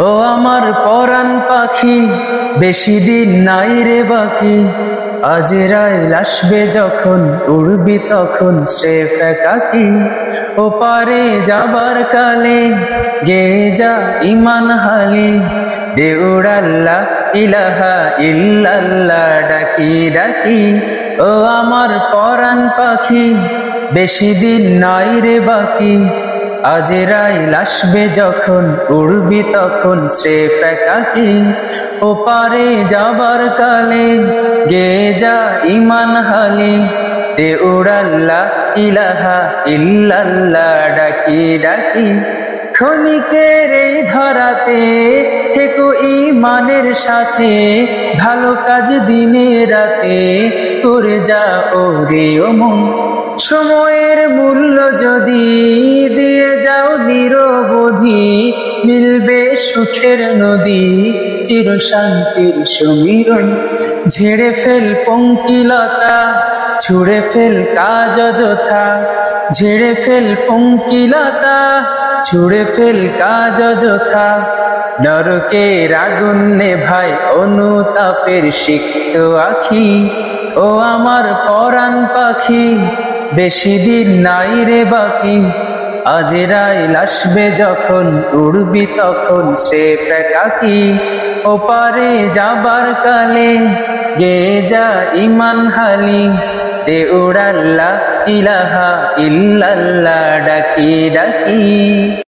ও আমার পরাণ পাখি, বেশি দিন নাই রে বাকি। আজরাইল আসবে যখন, উড়বি তখন স্রেফ একাকী। ও পারে যাবার কালে গেয়ে যা ইমান হালি। দেউড়াল্লাহ ইলাহা ইল্লাল্লাহ ডাকি ডাকি। ও আমার পরাণ পাখি, বেশি দিন নাই রে বাকি। আজরাইল আসবে যখন, উড়বি তখন স্রেফ একাকী। ও পারে যাবার কালে গেয়ে যা ইমান হালি। দেউড়াল্লাহ ইলাহা ইল্লাল্লাহ ডাকি ডাকি। ক্ষণিকের এই ধরাতে থেকো ঈমানের সাথে, ভালো কাজ দিনে রাতে করে যা ওরে ও মন। সময়ের মূল্য যদি দিয়ে যাও নিরবধি, মিলবে সুখের নদী, চির শান্তির সমীরণ। ঝেড়ে ফেল পঙ্কিলতা, ছুঁড়ে ফেল কাজ অযথা। ঝেড়ে ফেল পঙ্কিলতা, ছুঁড়ে ফেল কাজ অযথা। নরকের আগুন নেভায় অনুতাপের সিক্ত আখি। ও আমার পরাণ পাখি, বেশি দিন নাই রে বাকি। আজরাইল আসবে যখন, উড়বি তখন স্রেফ একাকী। ও পারে যাবার কালে গেয়ে যা ইমান হালি। দেউড়াল্লাহ ইলাহা ইল্লাল্লাহ ডাকি ডাকি।